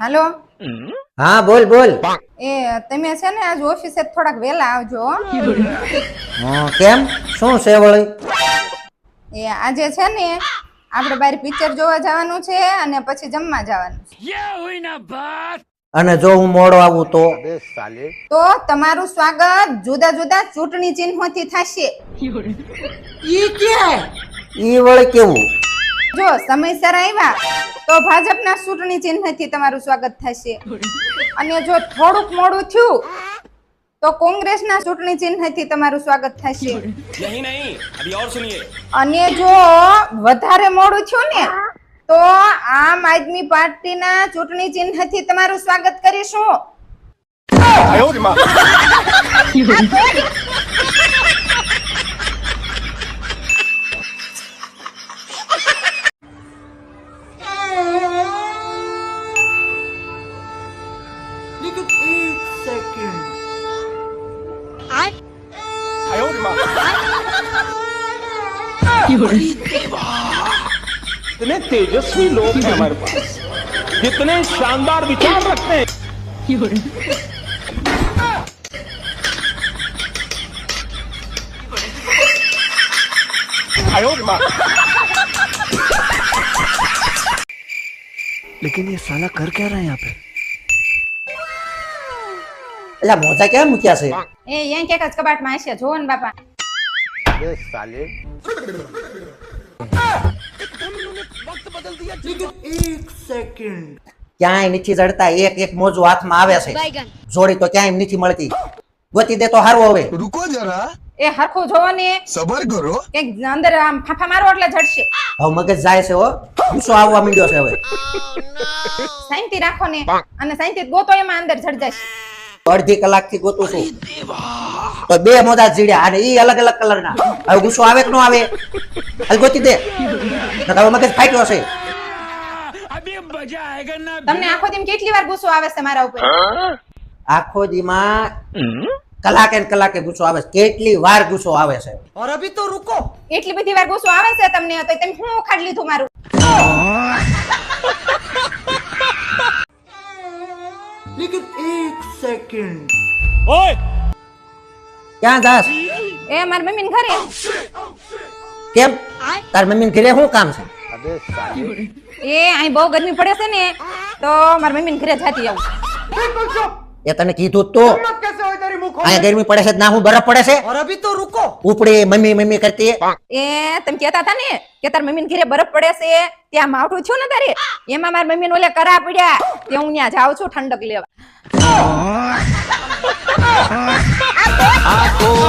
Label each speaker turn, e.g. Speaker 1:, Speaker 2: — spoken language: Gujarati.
Speaker 1: હાલો.
Speaker 2: હા બોલ બોલ.
Speaker 1: એ તમે છે ને આજ ઓફિસે થોડાક વેલા આવજો હો.
Speaker 2: કેમ શું છે વળી?
Speaker 1: એ આજે છે ને આપણે બહાર પિક્ચર જોવા જવાનું છે અને પછી જમવા જવાનું છે.
Speaker 2: અને જો હું મોડો આવું તો?
Speaker 1: તો તમારું સ્વાગત જુદા જુદા ચૂંટણી ચિહ્નોથી થશે.
Speaker 2: ઈ વળી કેવું?
Speaker 1: જો સમયસર આવ્યા તો ભાજપના ચૂંટણી ચિહ્નથી તમારું સ્વાગત થશે અને જો થોડુંક મોડું થયું તો કોંગ્રેસના ચૂંટણી ચિહ્નથી તમારું સ્વાગત થશે.
Speaker 3: यही नहीं अभी और सुनिए
Speaker 1: અને જો વધારે મોડું થયું ને તો આમ આદમી પાર્ટીના ચૂંટણી ચિહ્નથી તમારું સ્વાગત કરીશું.
Speaker 3: इतने तेजस्वी लोग हैं हमारे पास, कितने शानदार विचार रखते हैं.
Speaker 4: लेकिन ये साला कर क्या रहा है यहाँ पे?
Speaker 2: એટલે મોજા ક્યાં મૂક્યા છે?
Speaker 1: એ અહીં ક્યાંક જ કબાટમાં હશે, જોવો ને બાપા.
Speaker 2: ક્યાંય નથી જડતા, એક એક મોજું હાથમાં આવે છે, જોડી તો ક્યાંય નથી મળતી. ગોતી દે તો હારું. હવે
Speaker 4: रुको जरा
Speaker 1: એ હરખું જોવો ને,
Speaker 4: सबर करो.
Speaker 1: કંઈક અંદર આમ ફાફા મારો એટલે જડશે.
Speaker 2: હવે મગજ જાય છે હો, ગુસ્સો આવવા માંડ્યો છે હવે.
Speaker 1: શાંતિ રાખો ને અને શાંતિ ગોતો, એમાં અંદર જડ જશે.
Speaker 2: અડધી કલાક થી ગોતું છું તો બે મોજા જીડ્યા અને ઈ અલગ અલગ કલર ના. હવે ગુસ્સો આવે કે ન આવે? હાલ ગોતી દે, નકર મગજ ફાટ્યો છે.
Speaker 1: તમને આખો દી કેટલી વાર ગુસ્સો આવે છે મારા ઉપર?
Speaker 2: આખો દીમાં કલાકે ને કલાકે ગુસ્સો આવે છે. કેટલી વાર ગુસ્સો આવે છે?
Speaker 1: એટલી બધી વાર ગુસ્સો આવે છે તમને, તો તમે શું ઉખાડ લીધું મારું?
Speaker 3: ओए
Speaker 2: ક્યાં જાસ?
Speaker 1: એ મારી મમ્મી ને ઘરે.
Speaker 2: કેમ તાર મમ્મી ને ઘરે શું કામ છે?
Speaker 1: એ અહીં બહુ ગરમી પડે છે ને તો મારી મમ્મી ને ઘરે જાતી આવું.
Speaker 2: એ તને કીધું તો અહીંયા ગરમી પડે છે, ના હું બરફ પડે છે. ઉપડે મમ્મી મમ્મી કરતી.
Speaker 1: એ તમે કહેતા હતા ને કે તાર મમ્મી ને ઘરે બરફ પડે છે, ત્યાં માવઠું થયું ને તારે, એમાં મારી મમ્મી ને ઓલે કરા પડ્યા, તે હું ત્યાં જાઉં છું ઠંડક લેવા.
Speaker 3: आंखों